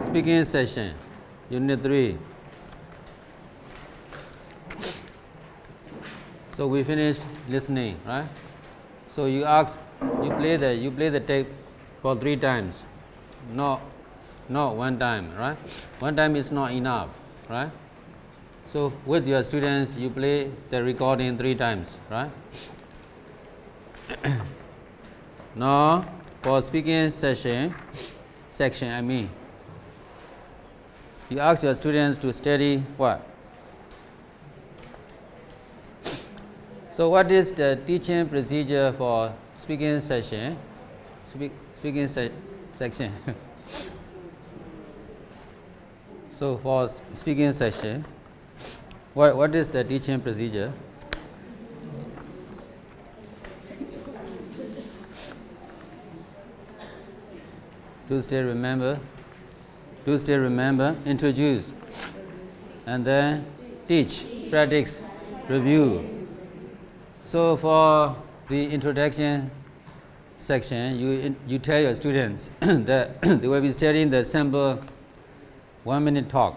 Speaking session, Unit 3. So we finished listening, right? So you play the tape for 3 times, not 1 time, right? 1 time is not enough, right? So with your students, you play the recording 3 times, right? Now for speaking section, you ask your students to study what? So what is the teaching procedure for speaking session? Section. So for speaking session, what is the teaching procedure? Do still remember, introduce, and then teach, practice, review. So for the introduction section, you tell your students that they will be studying the sample 1-minute talk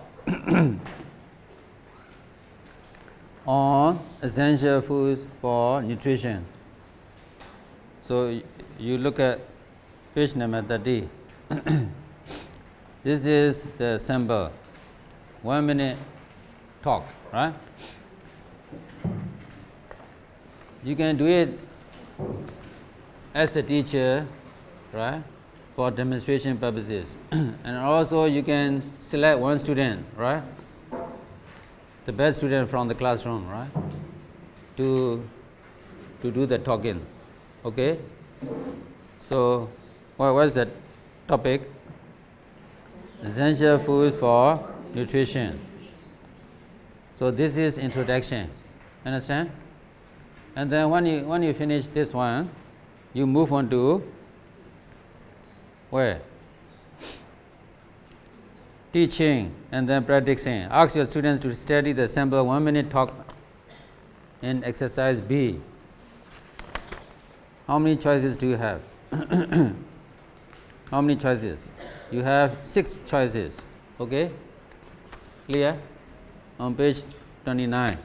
on essential foods for nutrition. So you look at page number 30. This is the sample 1-minute talk, right? You can do it as a teacher, right, for demonstration purposes. And also you can select 1 student, right, the best student from the classroom, right, to do the talking. Okay? So what's the topic? Essential foods for nutrition. So this is introduction. Understand? And then when you finish this one, you move on to where? Teaching and then practicing. Ask your students to study the sample 1-minute talk in exercise B. How many choices do you have? How many choices? You have 6 choices. Okay? Clear? On page 29.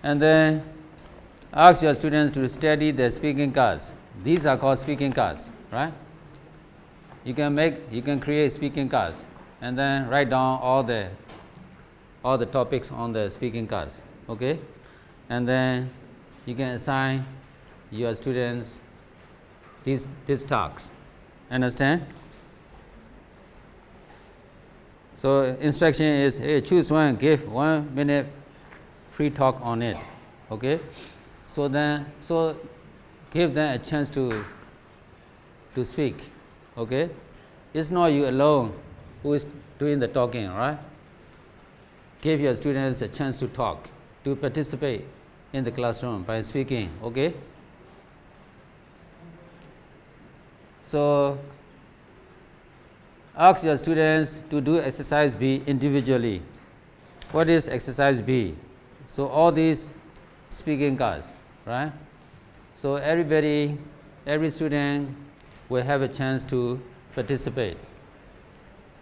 And then ask your students to study the speaking cards. These are called speaking cards, right? You can create speaking cards and then write down all the topics on the speaking cards. Okay? And then you can assign your students these tasks. Understand? So instruction is, hey, choose one, give 1 minute free talk on it. Okay? So give them a chance to speak. Okay? It's not you alone who is doing the talking, right? Give your students a chance to talk, to participate in the classroom by speaking. Okay? So ask your students to do exercise B individually. What is exercise B? So all these speaking cards, right? So every student will have a chance to participate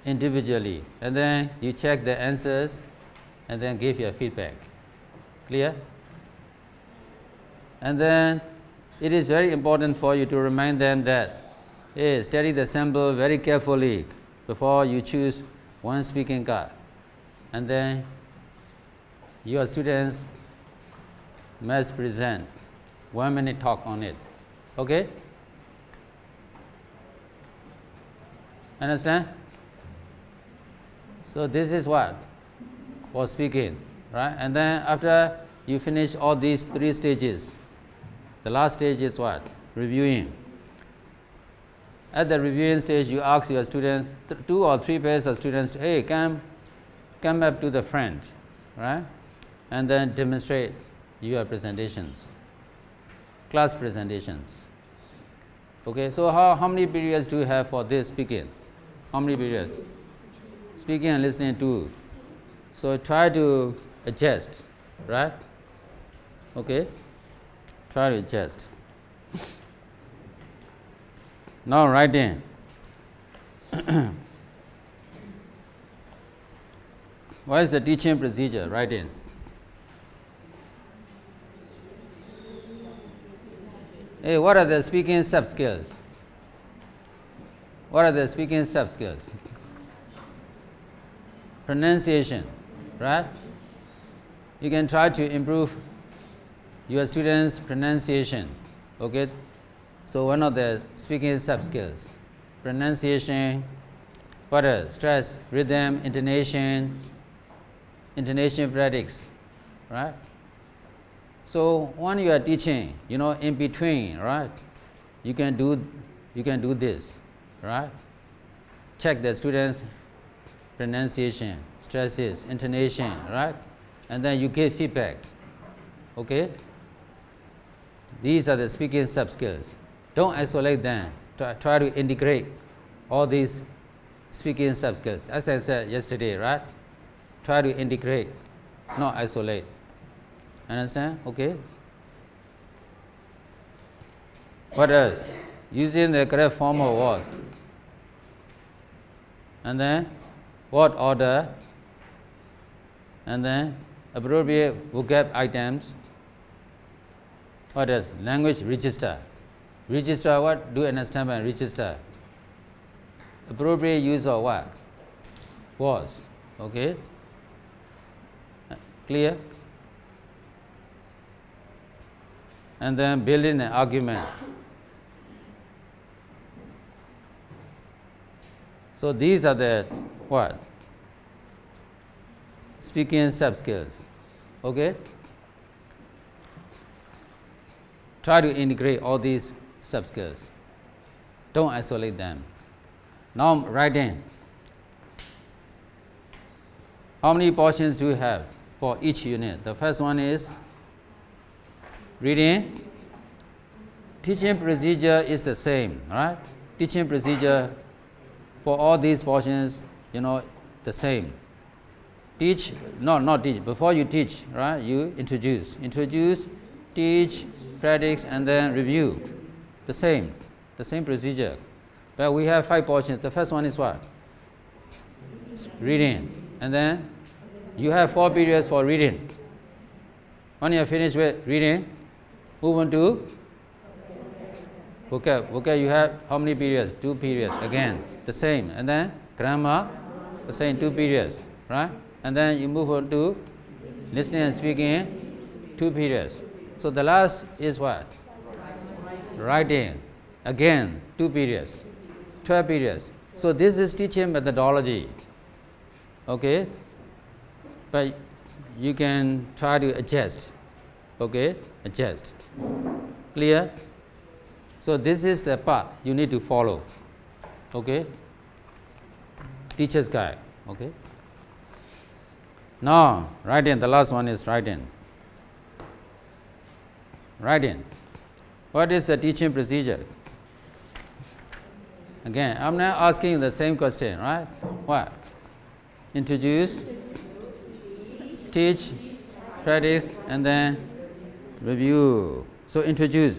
individually, and then you check the answers and then give your feedback. Clear? And then it is very important for you to remind them that, hey, study the sample very carefully before you choose 1 speaking card, and then your students must present 1-minute talk on it. Okay? Understand? So this is what? For speaking, right? And then after you finish all these 3 stages, the last stage is what? Reviewing. At the reviewing stage, you ask your students, 2 or 3 pairs of students, hey, come up to the front, right? And then demonstrate your presentations, class presentations. Okay, so how many periods do you have for this speaking? How many periods? Speaking and listening too. So try to adjust, right? Okay, try to adjust. Now write in. What is the teaching procedure? Write in. Hey, what are the speaking sub-skills? What are the speaking sub-skills? Pronunciation, right? You can try to improve your students' pronunciation, okay? So one of the speaking sub-skills, pronunciation, what else? Stress, rhythm, intonation practice, right? So when you are teaching, in between, right? You can do this, right? Check the students' pronunciation, stresses, intonation, right? And then you give feedback, okay? These are the speaking sub-skills. Don't isolate them. Try to integrate all these speaking sub-skills. As I said yesterday, right? Try to integrate, not isolate. Understand? Okay. What else? Using the correct form of word. And then word order. And then appropriate vocab items. What else? Language register. Register what? Do you understand by register? Appropriate use of what? Words. Okay. Clear? And then building an argument. So these are the what? Speaking sub-skills. Okay? Try to integrate all these sub-skills. Don't isolate them. Now writing. How many portions do you have for each unit? The first one is reading. Teaching procedure is the same, right? Teaching procedure for all these portions, the same. Teach, not teach. Before you teach, right? You introduce, teach, practice, and then review. The same procedure. But we have 5 portions. The first one is what? Reading. And then you have 4 periods for reading. When you are finished with reading, move on to vocab. Vocab, you have how many periods? 2 periods. Again, the same. And then grammar, the same, 2 periods. Right? And then you move on to listening and speaking, 2 periods. So the last is what? Writing. Again, 2 periods. 12 periods. So this is teaching methodology. Okay? But you can try to adjust. Okay? Adjust. Clear? So this is the path you need to follow. Okay? Teacher's guide. Okay? Now, writing. The last one is writing. Writing. What is the teaching procedure? Again, I'm not asking the same question, right? What? Introduce, teach, practice, and then review. So introduce.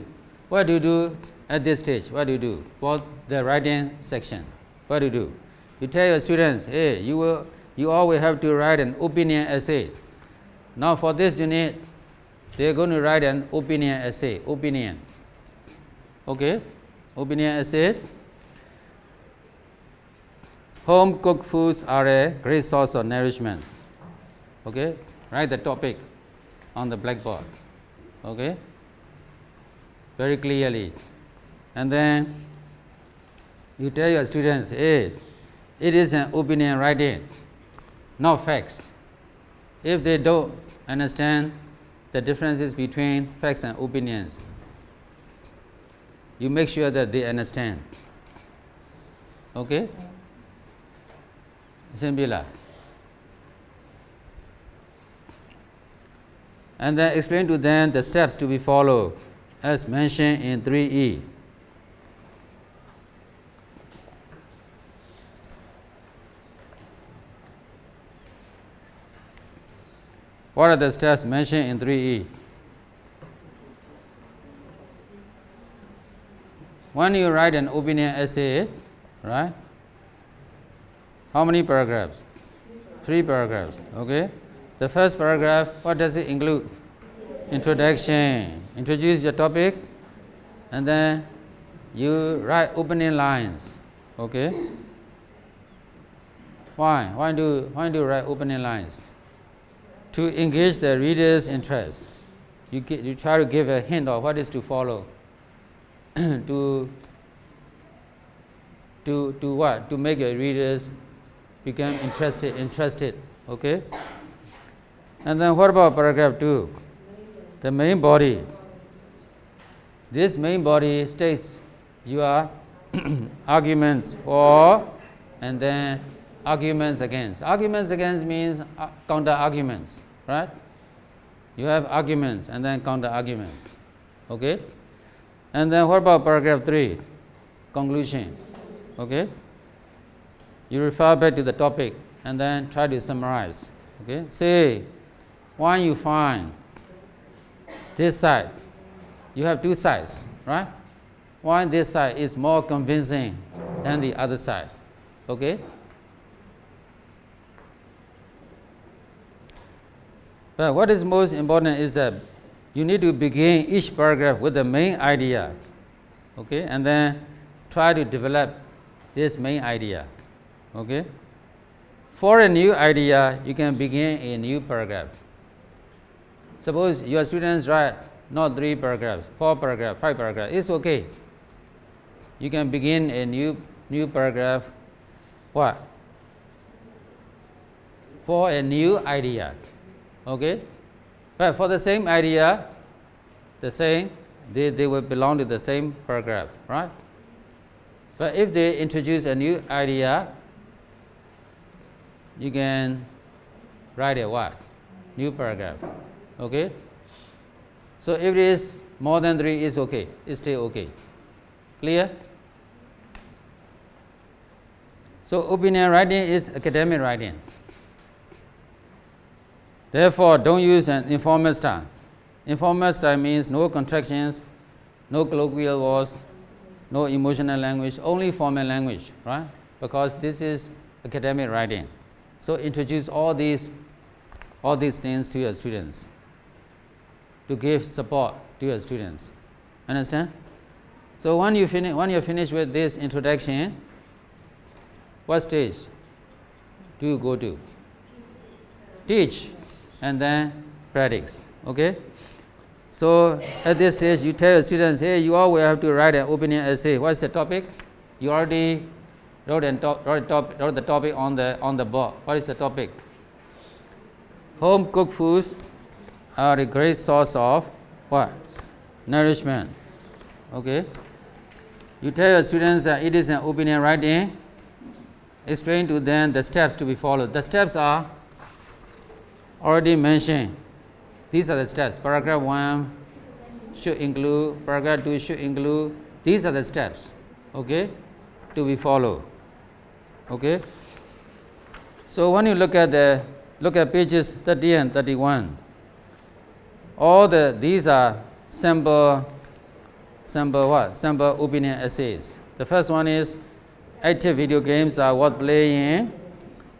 What do you do at this stage? What do you do for the writing section? What do you do? You tell your students, hey, you always have to write an opinion essay. Now for this unit, they're going to write an opinion essay. Opinion. Okay? Opinion essay. Home cooked foods are a great source of nourishment. Okay? Write the topic on the blackboard. Okay? Very clearly. And then you tell your students, hey, it is an opinion writing, not facts. If they don't understand the differences between facts and opinions, you make sure that they understand. Okay? Simple. And then explain to them the steps to be followed as mentioned in 3E. What are the steps mentioned in 3E? When you write an opinion essay, right? How many paragraphs? 3 paragraphs. Okay. The first paragraph, what does it include? Introduction. Introduce your topic, and then you write opening lines. Okay. Why? Why do you write opening lines? To engage the reader's interest. You try to give a hint of what is to follow. to what? To make your readers become interested. Okay. And then what about paragraph 2? The main body. This main body states your arguments for, and then arguments against. Arguments against means counter arguments, right? You have arguments and then counter arguments. Okay. And then what about paragraph 3? Conclusion. Okay. You refer back to the topic and then try to summarize. Okay. Say, why you find this side, you have 2 sides, right? Why this side is more convincing than the other side. Okay. But what is most important is that you need to begin each paragraph with the main idea. Okay. And then try to develop this main idea. Okay. For a new idea, you can begin a new paragraph. Suppose your students write not 3 paragraphs, 4 paragraphs, 5 paragraphs, it's okay. You can begin a new paragraph. What? For a new idea. Okay. But for the same idea, they will belong to the same paragraph, right? But if they introduce a new idea, you can write a what? New paragraph. Okay. So if it is more than 3, it's okay. It's still okay. Clear? So opinion writing is academic writing. Therefore, don't use an informal style. Informal style means no contractions, no colloquial words, no emotional language, only formal language, right? Because this is academic writing. So introduce all these things to your students, to give support to your students. Understand? So when you're finished with this introduction, what stage do you go to? Teach, and then practice. Okay. So at this stage, you tell your students, hey, you all will have to write an opinion essay. What's the topic? You already wrote the topic on the board. What is the topic? Home cooked foods are a great source of what? Nourishment. Okay. You tell your students that it is an opinion writing. Explain to them the steps to be followed. The steps are already mentioned. These are the steps. Paragraph 1 should include, paragraph 2 should include. These are the steps, okay, to be followed. Okay. So when you look at pages 30 and 31, these are sample opinion essays. The first one is active video games are worth playing.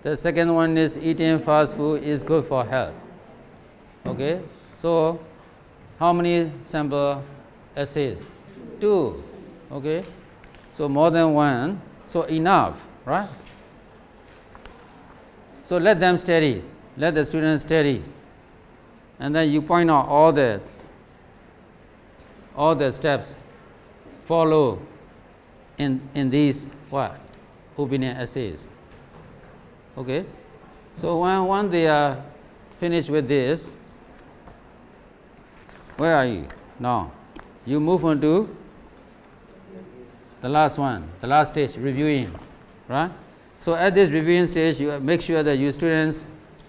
The second one is eating fast food is good for health. Okay. So how many sample essays? 2. Okay. So more than 1. So enough, right? So let them study. Let the students study. And then you point out all the steps follow in these what? Opinion essays. Okay. So when they are finished with this, where are you now? You move on to the last one, the last stage, reviewing, right? So at this reviewing stage, you make sure that your students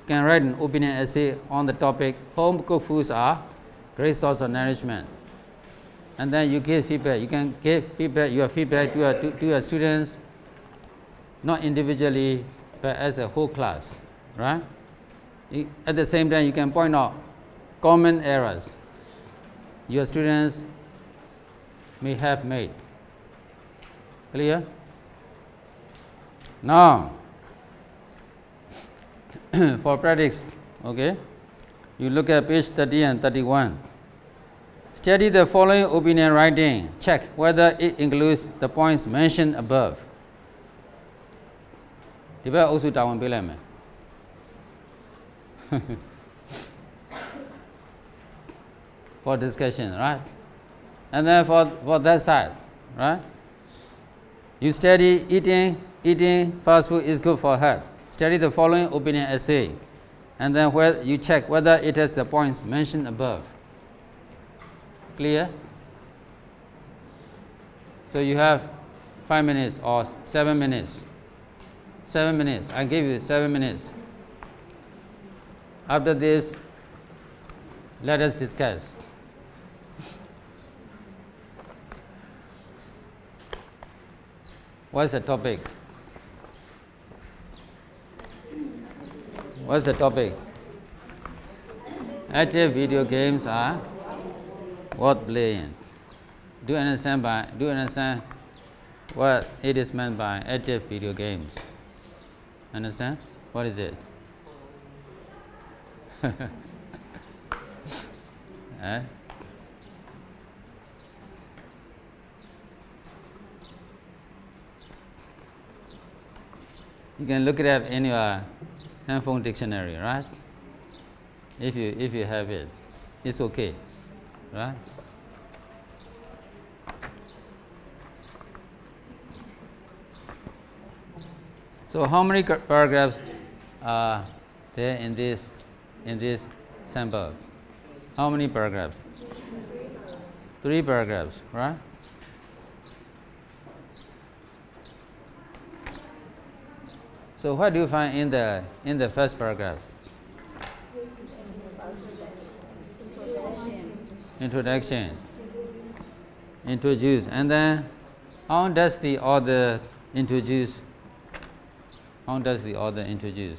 can write an opinion essay on the topic home cooked foods are great source of nourishment. And then you give feedback. You can give your feedback to your students, not individually, but as a whole class, right? At the same time, you can point out common errors your students may have made. Clear? Now, for practice, okay, you look at page 30 and 31. Study the following opinion writing. Check whether it includes the points mentioned above. Also for discussion, right? And then for that side, right? You study eating fast food is good for health. Study the following opinion essay, and then where you check whether it has the points mentioned above. Clear? So you have 5 minutes or 7 minutes. 7 minutes. I give you 7 minutes. After this, let us discuss. What's the topic? What's the topic? Active video games are worth playing. Do you understand what it is meant by active video games? Understand? What is it? Eh? You can look it up in your handphone dictionary, right? If you have it, it's okay, right? So how many paragraphs are there in this sample? How many paragraphs? 3 paragraphs, right? So what do you find in the first paragraph? Introduction. Introduce. And then how does the author introduce? How does the author introduce?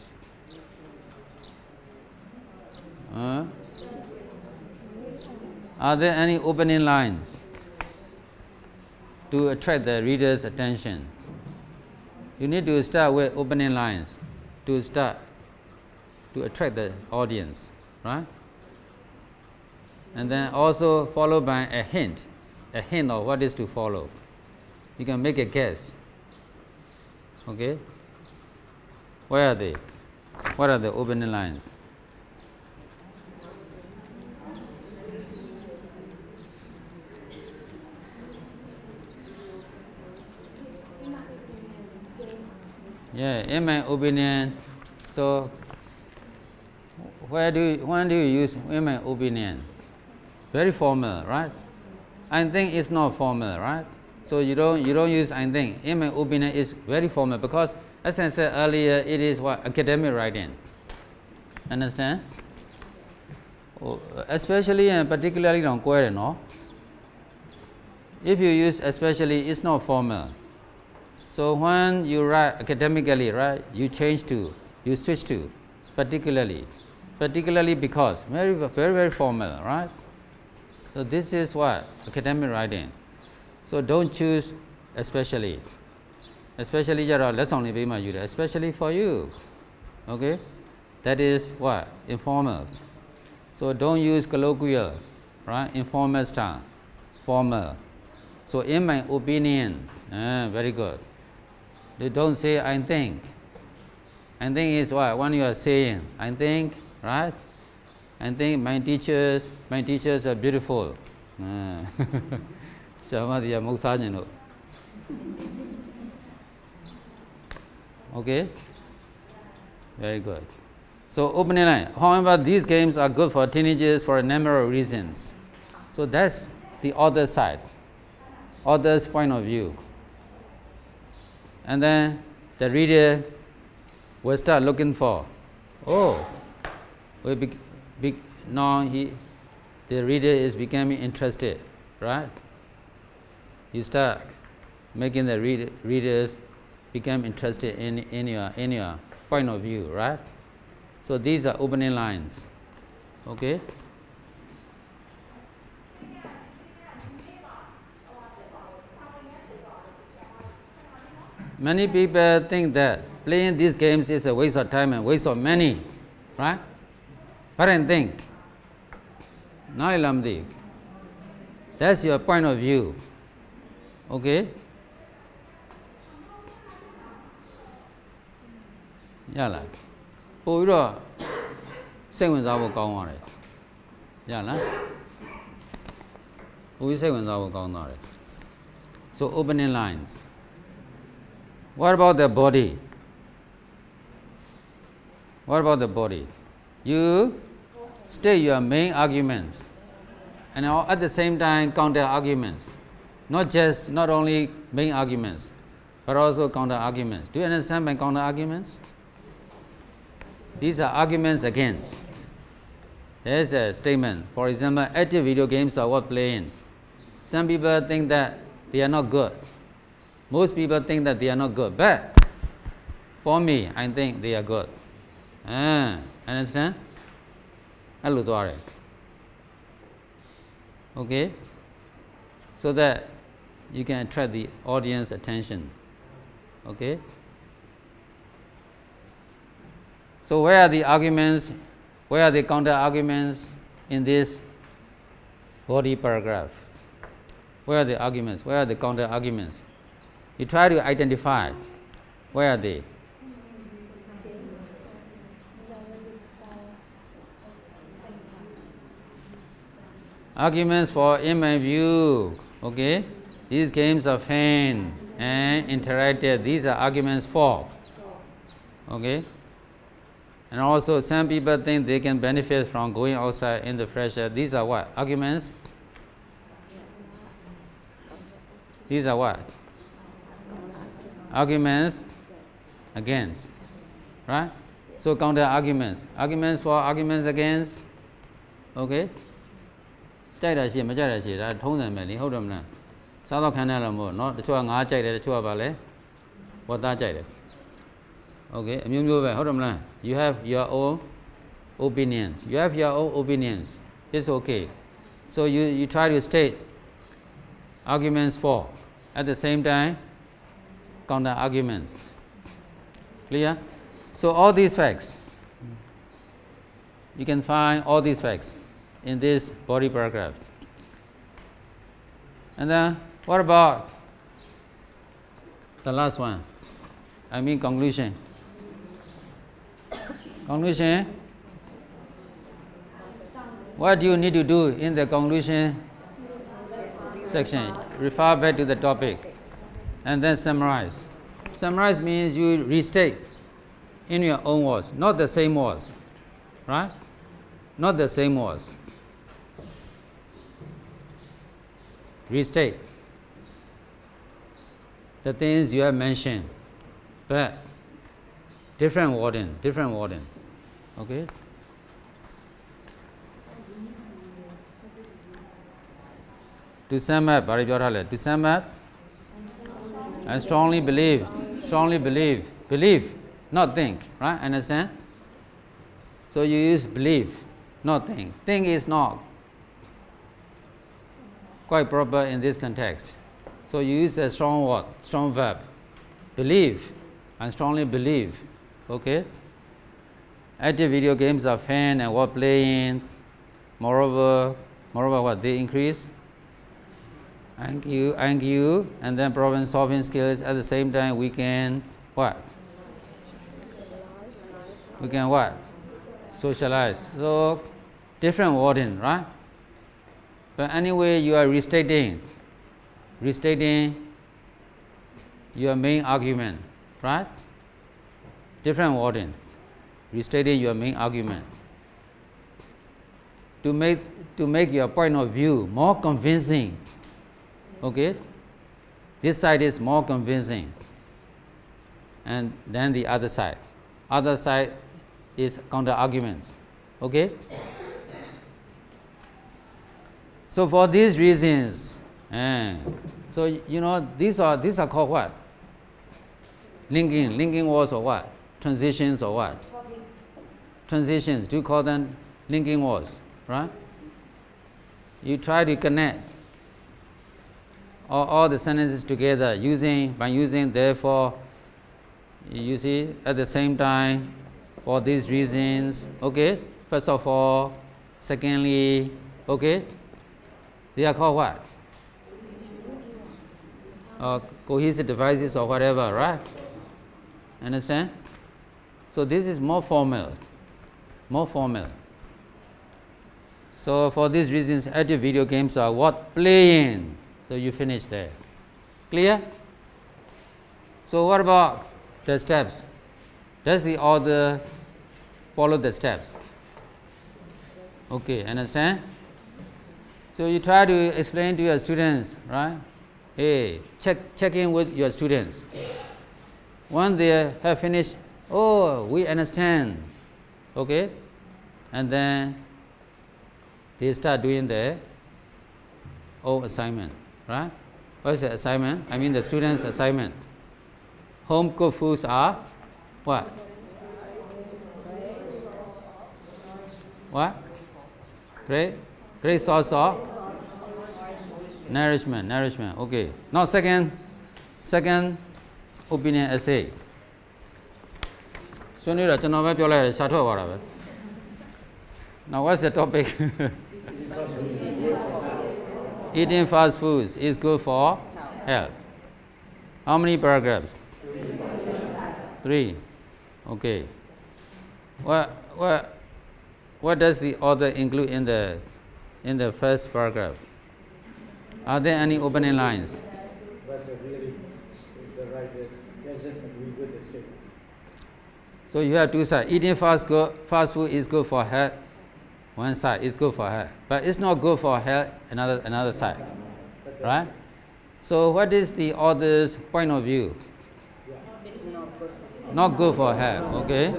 Are there any opening lines to attract the reader's attention? You need to start with opening lines to attract the audience, right? And then also followed by a hint of what is to follow. You can make a guess. Okay? Where are they? What are the opening lines? Yeah, in my opinion. So when do you use in my opinion? Very formal, right? I think it's not formal, right? So you don't use I think. In my opinion, is very formal because, as I said earlier, it is what academic writing. Understand? Especially and particularly on query, no? If you use especially, it's not formal. So when you write academically, right, you switch to particularly because very formal, right? So this is what academic writing. So don't choose especially especially for you, okay? That is what informal. So don't use colloquial, right? Informal style, formal. So in my opinion, very good. They don't say I think. I think is what? When you are saying I think, right? I think my teachers are beautiful. Okay? Very good. So opening line. However, these games are good for teenagers for a number of reasons. So that's the author's side, author's point of view. And then the reader will start looking for, now the reader is becoming interested, right? You start making the readers become interested in your point of view, right? So these are opening lines, okay? Many people think that playing these games is a waste of time and waste of money, right? But I think, that's your point of view, okay? Yeah, so opening lines. What about the body? What about the body? You state your main arguments and at the same time counter arguments. Not only main arguments, but also counter arguments. Do you understand my counter arguments? These are arguments against. There's a statement. For example, active video games are worth playing. Some people think that they are not good. Most people think that they are not good. But for me, I think they are good. Understand? Okay? So that you can attract the audience attention. Okay? So where are the arguments? Where are the counter arguments in this body paragraph? Where are the arguments? Where are the counter arguments? You try to identify. Where are they? Arguments for, in my view, okay? These games are fun and interactive. These are arguments for, okay? And also, some people think they can benefit from going outside in the fresh air. These are what? Arguments? These are what? Arguments against, right? So counter arguments. Arguments for, arguments against, okay? ကြိုက်တာရှိမကြိုက်တာရှိဒါထုံးတယ်မယ်လေဟုတ်တယ်မလားစားတော့ခံရလို့မဟုတ်เนาะတချို့ကငါးကြိုက်တယ်တချို့ကပါလဲဝတ်သားကြိုက်တယ် okay အမျိုးမျိုးပဲဟုတ်တယ်မလား you have your own opinions it's okay so you try to state arguments for at the same time counter arguments clear so all these facts you can find all these facts in this body paragraph. And then what about the last one? I mean conclusion. Conclusion. What do you need to do in the conclusion section? Refer back to the topic and then summarize. Summarize means you restate in your own words, not the same words, right? Not the same words. Restate the things you have mentioned, but different wording, okay? To sum up, I strongly believe, not think, right? Understand? So you use believe, not think. Think is not quite proper in this context. So you use the strong word, strong verb. Believe, I strongly believe, okay? Active video games are fun and worth playing. Moreover what? They increase IQ and then problem solving skills. At the same time we can what? We can what? Socialize. So different wording, right? But anyway, you are restating your main argument, right? Different wording, restating your main argument. To make your point of view more convincing, okay? This side is more convincing, and then the other side. Other side is counter arguments, okay? So for these reasons, so you know these are called what? Linking words or what? Transitions or what? Transitions. Do you call them linking words, right? You try to connect all the sentences together by using therefore, You see, at the same time, for these reasons, okay, first of all, secondly, okay, they are called what? Cohesive devices or whatever, right? Understand? So this is more formal, more formal. So for these reasons, active video games are what? Playing. So you finish there. Clear? So what about the steps? Does the author follow the steps? Okay, understand? So you try to explain to your students, right? Hey, check in with your students. Once they have finished, oh, we understand, okay? And then they start doing their own assignment, right? What is the assignment? I mean the students' assignment. Home cooked foods are what? What? Great source of nourishment. Okay. Now second opinion essay. So now what's the topic? Eating fast foods is good for health. How many paragraphs? 3. Okay. What does the author include in the first paragraph? Are there any opening lines? But really, the writer doesn't agree with the statement. So you have two sides. Eating fast food is good for health. One side is good for health, but it's not good for health. Another side, right? So what is the author's point of view? Not good for health. Okay.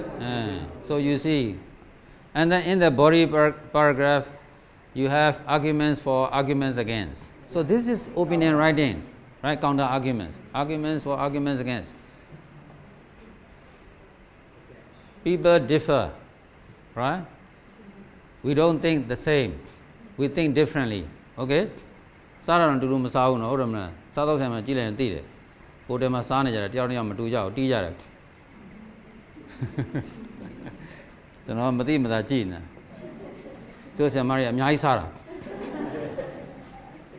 So you see, and then in the body paragraph, you have arguments for, arguments against. So this is opinion writing, right? Counter arguments, arguments for, arguments against. People differ, right? We don't think the same. We think differently. Okay? Sara do ma sa no,ဟုတ်တယ်မလား? စားတော့ဆိုင်မှာကြည့်လိုက်ရင်သိတယ်. ကိုယ်တည်းမှာစားနေကြတယ်တယောက်တစ်ယောက်မတူကြဘူးတီးကြတယ်. ကျွန်တော်မသိမသာကြည့်နေ. ကျိုးဆရာမတွေအများကြီးစားတာ.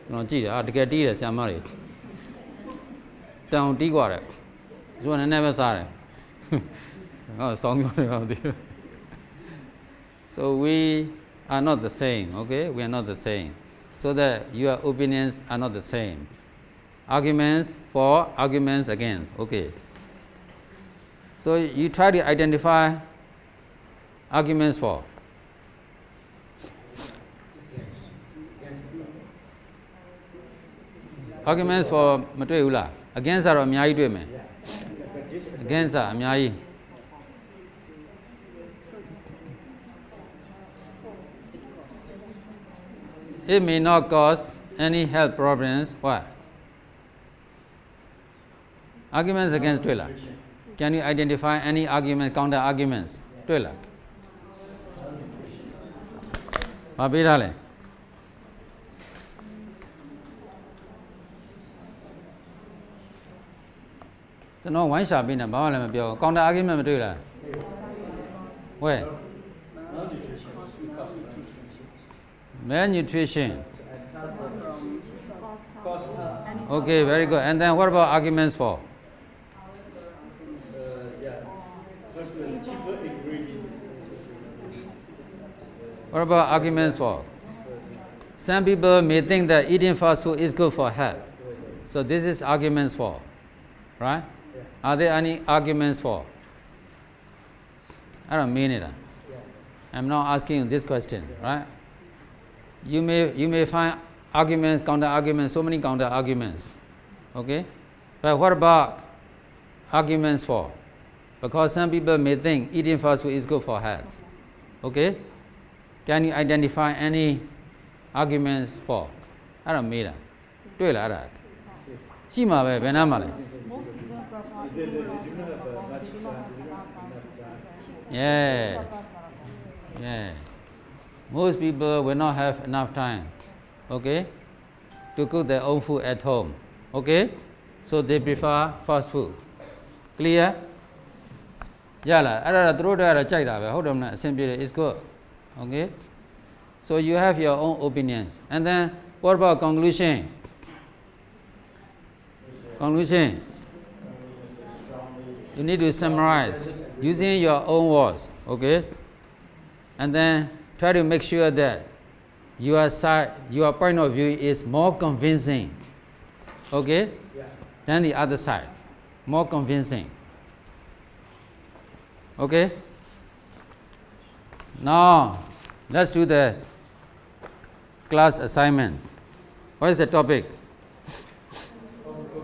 ကျွန်တော်ကြည့်တယ်တကယ်တီးတယ်ဆရာမတွေ. တောင်တီးกว่าတယ်. သူကနည်းနည်းပဲစားတယ်. ဟောဆောင်းပြောတယ်မသိဘူး. So we are not the same, okay? We are not the same. So that your opinions are not the same. Arguments for, arguments against, okay? So you try to identify arguments for. Arguments for မတွေ့ဘူးလား against ကတော့အများကြီးတွေ့မယ် against ကအများကြီး It may not cause any health problems. What? Arguments against တွေ့လား Can you identify any arguments, counter arguments? တွေ့လား ဘာပေးထားလဲ ကျွန်တော်ဝိုင်းရှာပေးနေဘာမှလည်းမပြော counter argument မတွေ့လား Where? Malnutrition. Okay, very good. And then what about arguments for? What about arguments for? Some people may think that eating fast food is good for health. So this is arguments for, right? Are there any arguments for? I don't mean it. I'm not asking you this question, right? You may find arguments, counter arguments, so many counter arguments, okay? But what about arguments for? Because some people may think eating fast food is good for health, okay? Can you identify any arguments for? I don't mean that. တွေ့လားအဲ့ဒါရှိမှာပဲဘယ်နားမှာလဲ Yeah. Most people will not have enough time, okay, to cook their own food at home, okay? So they prefer fast food. Clear? Yeah, it's good. Okay. So you have your own opinions. And then what about conclusion? Conclusion. You need to summarize using your own words. Okay. And then try to make sure that your point of view is more convincing. Okay. Than the other side. More convincing. Okay. Now let's do the class assignment. What is the topic?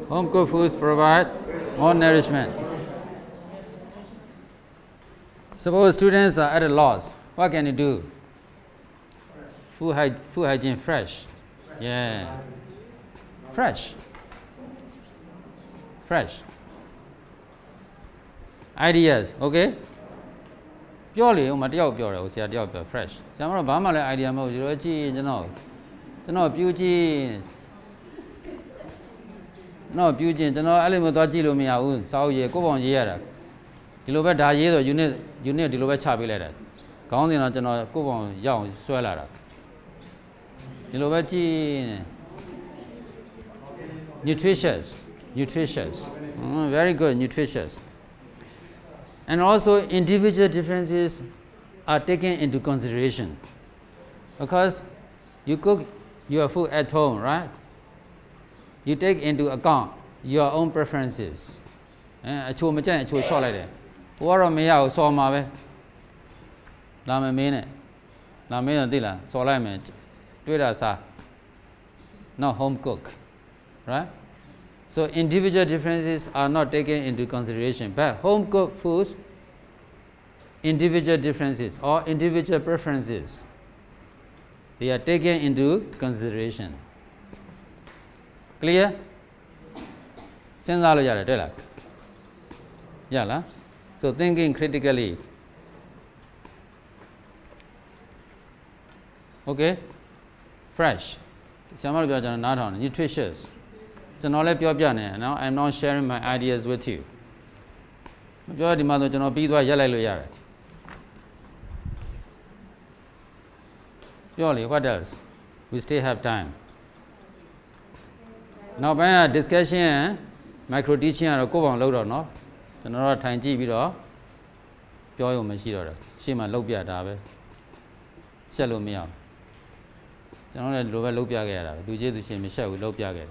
Home cooked foods provide more nourishment. Suppose students are at a loss. What can you do? Food hygiene, fresh. Yeah. Fresh. Ideas, okay? Purely, fresh. Some idea, no, beauty, nutritious, very good, nutritious. And also individual differences are taken into consideration because you cook your food at home, right? You take into account your own preferences. What not home cook, right? So individual differences are not taken into consideration, but home cooked foods, individual differences or individual preferences, they are taken into consideration. Clear? Yeah. So thinking critically. Okay? Fresh. Nutritious. Now I'm not sharing my ideas with you. Purely, what else? We still have time. Now, by discussion, micro teaching or go on load or not. Another time, G. Pure machine. She might look at David. Shallow me out. Generally, low piagera. Do you see Michelle with low piagera?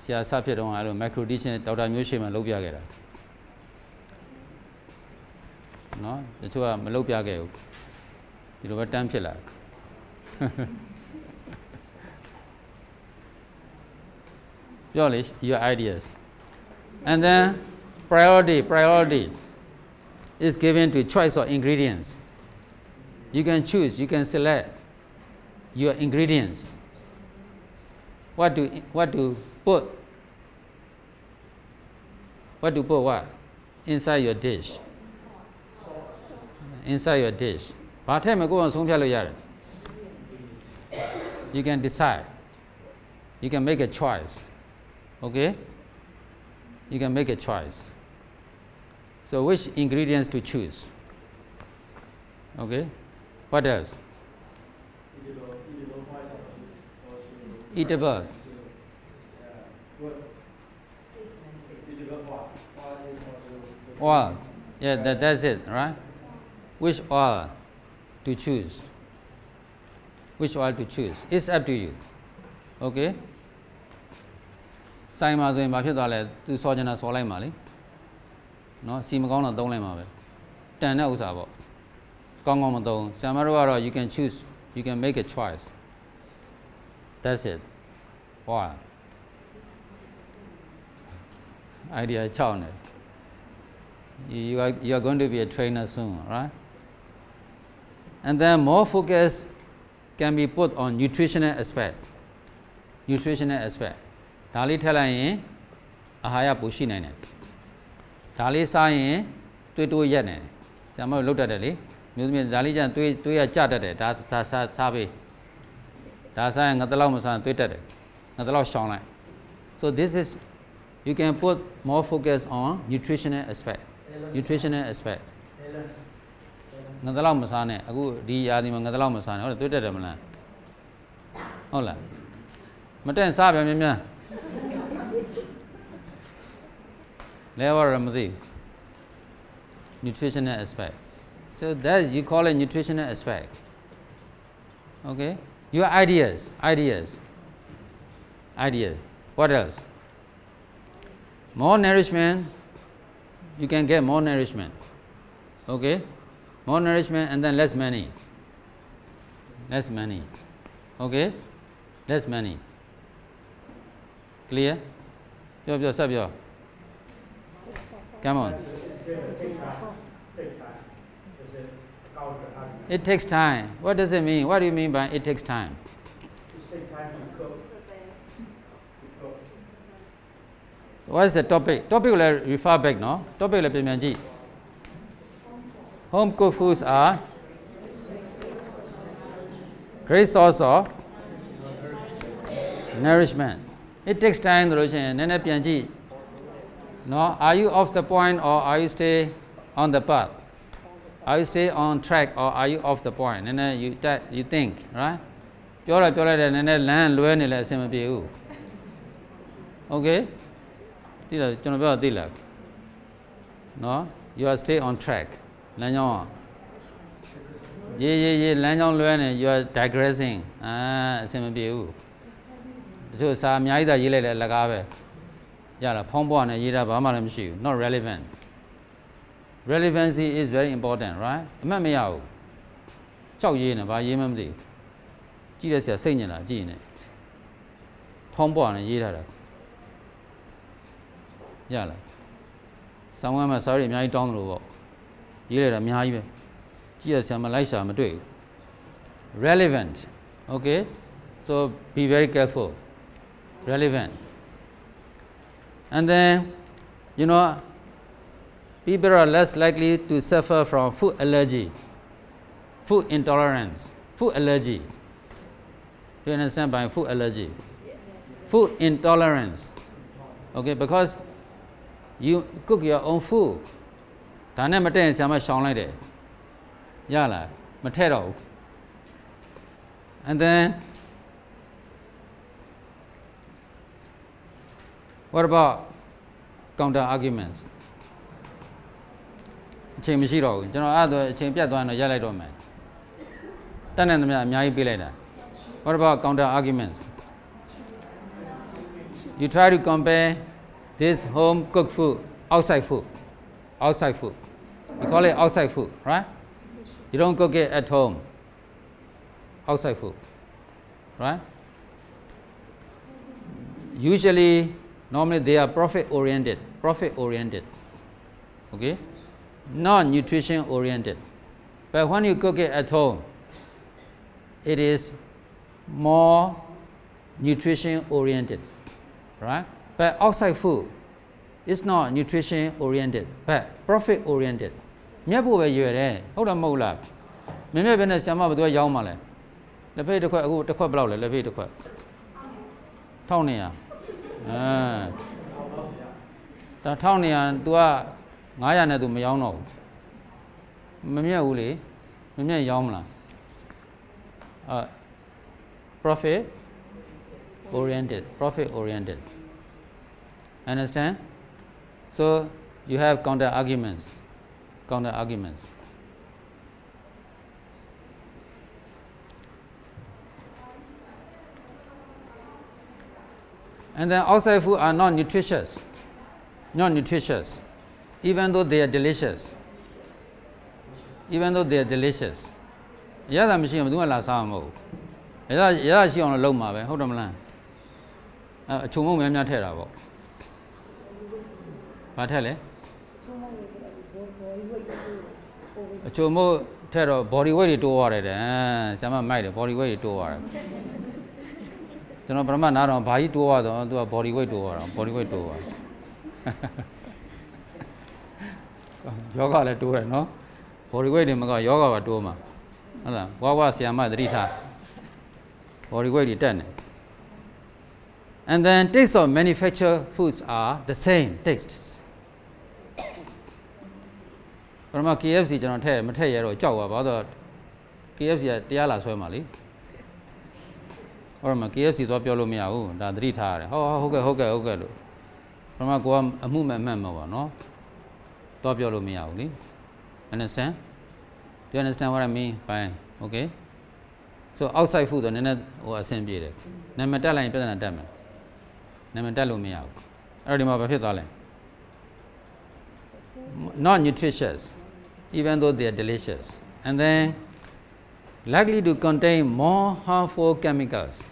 She has suffered on a micro teaching out of museum and low piagera. No, the two are low piagera. You know what time she like. Purely your ideas. And then priority is given to choice of ingredients. You can choose, you can select your ingredients. What to put what? Inside your dish. Inside your dish. You can decide. You can make a choice. Okay? You can make a choice. So which ingredients to choose? Okay? What else? Eatable. Oil. Yeah, that's it, right? Which oil to choose? Which oil to choose? It's up to you. Okay? Simon in Mafia, two Sojana Solai Mali. No, Simagona don't let me. 10 hours about. Congo, Samaruara, you can choose, you can make a choice. That's it. Wow. Idea child. You are going to be a trainer soon, right? And then more focus can be put on nutritional aspect. Nutritional aspect. Dali telayin ahaya pushi nene. Dali sayin tu yene. Sama looked at it. Dali jan tu ya chatted. That's sabi. That's why Natalamusan tweeted it. Natalaw shone. So this is, you can put more focus on nutritional aspect. nutritional aspect ငါတလောက်မစားနဲ့အခုဒီရာသီမှာငါတလောက်မစားနဲ့ဟုတ်တယ်တွေ့တတ်တယ်မလားဟုတ်လားမတက်စားပြန်မြန်လဲဝရမသိ nutritional aspect so that you call it nutritional aspect okay your ideas what else more nourishment you can get more nourishment okay more nourishment and then less money okay less money clear ပြောဆက်ပြော come on it takes time what does it mean what do you mean by it takes time It takes time to cook. what is the topic ကိုလည်း refer back နော် topic ကိုလည်းပြန်ကြည့် home cooked foods are great source of nourishment it takes time ဆိုလို့ရှိရင်နည်းနည်းပြန်ကြည့်နော် are you off the point or are you stay on the path are you stay on track or are you off the point နည်းနည်း you think right ပြောလိုက်တယ်နည်းနည်းလမ်းလွဲနေလဲအဆင်မပြေဘူး okay သိလားကျွန်တော်ပြောတာသိလားနော် you are stay on track လမ်းကြောင်းရေးလမ်းကြောင်းလွဲနေ you are digressing အဆင်မပြေဘူးတချို့စာအများကြီးသာရေးလိုက်တယ်အလကားပဲရလားဖုံးပေါ်နဲ့ရေးတာဘာမှလည်းမရှိဘူး not relevant relevancy is very important right အမှတ်မရဘူးကြောက်ရေးနေဘာရေးမှမသိဘူးကြည့်ရဆရာစိတ်ညစ်လာကြည့်နေဖုံးပေါ်နဲ့ရေးထားတာရလားဆောင်းဝမ်းမှာ sorry အများကြီးတောင်းတယ်လို့ပေါ့ရေးလိုက်တာအများကြီးပဲကြည့်ရဆရာမလိုက်ရှာမတွေ့ဘူး relevant okay so be very careful relevant and then you know people are less likely to suffer from food allergy food intolerance food allergy do you understand by food allergy food intolerance okay because you cook your own food ဒါနဲ့မတည့်ရင်ဆရာမရှောင်လိုက်တယ်ရလားမထည့်တော့ဘူး and then what about counter arguments အချိန်မရှိတော့ဘူးကျွန်တော်အဲ့ဒါအချိန်ပြတ်သွားရင်တော့ရက်လိုက်တော့မယ်တက်နေသမျှအများကြီးပေးလိုက်တာ what about counter arguments you try to compare this home cooked food outside food you call it outside food right you don't cook it at home outside food right usually normally they are profit oriented okay not nutrition oriented but when you cook it at home it is more nutrition oriented right but outside food is not nutrition oriented but profit oriented မြတ်ဖို့ပဲရွယ်တယ်ဟုတ်တယ်မဟုတ်လားမင်းမြတ်ပဲနဲ့ဆရာမဘယ်သူကရောင်းမှလဲလက်ဖေးတစ်ခွက်အခုတစ်ခွက်ဘယ်လောက်လဲလက်ဖေးတစ်ခွက်1200ဒါ1200 तू က900နဲ့ तू မရောင်းတော့ဘူးမမြတ်ဘူးလေမမြတ်ရောင်းမလားprofit oriented understand so you have counter arguments and then outside food are not nutritious even though they are delicious ရတာမရှိရင်ဘယ်သူမှလာစားမှာမဟုတ်ဘူးရတာရှိအောင်လုပ်မှာပဲဟုတ်တယ်မလားအချုံမုံများထည့်တာပေါ့ဘာထည့်လဲအချုံမုံထည့်တော့ body weight တွေတိုးသွားတယ်ဆရာမမိုက်တယ် body weight တွေတိုးသွားတယ်ကျွန်တော်ပထမနားတော့ဘာကြီးတိုးသွားတော့သူက body weight တိုးသွားတာ body weight တိုးသွားယောဂလည်းတိုးတယ်နော် body weight တွေမကယောဂပါတိုးမှာဟုတ်လားဝါဆရာမသတိထား body weight တွေတက်နေ and then tastes of manufactured foods are the same tastes From a KFC, John Mateo, Chow, about KFC at Tiala Swamali. Or my KFC, Topio Miao, that retire. Oh, okay. From a Guam, a movement memo, no? Topio Miao. Understand? Do you understand what I mean? Fine. Okay. So outside food and then or assembly. Namatala in Pedana Dam. Namatalo Miao. Already more of non nutritious, even though they are delicious. And then likely to contain more harmful chemicals.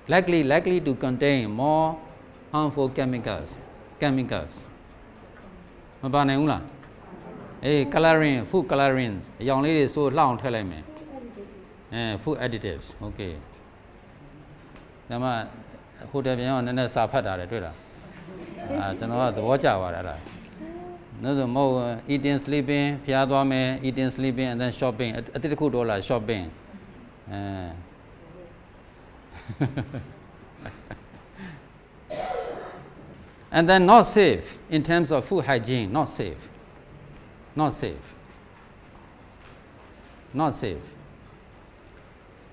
Likely to contain more harmful chemicals. Mabana coloring, food colorings, young ladies so long tell me. Food additives, okay. Nama who have been on a sapata, I don't know the watch hour. No more eating, sleeping, piaduame, eating, sleeping, and then shopping. At the good dollar shopping. And then not safe in terms of food hygiene, not safe.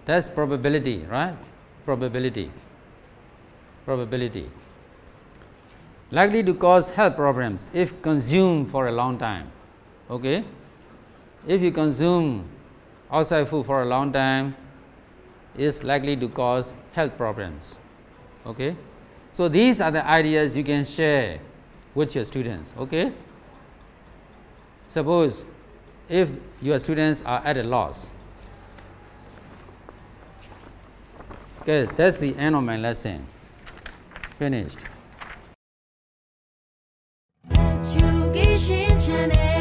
That's probability, right? Probability. Likely to cause health problems if consumed for a long time. Okay? If you consume outside food for a long time, it's likely to cause health problems. Okay? So these are the ideas you can share with your students. Okay? Suppose if your students are at a loss. Okay, that's the end of my lesson. Finished. Education Channel.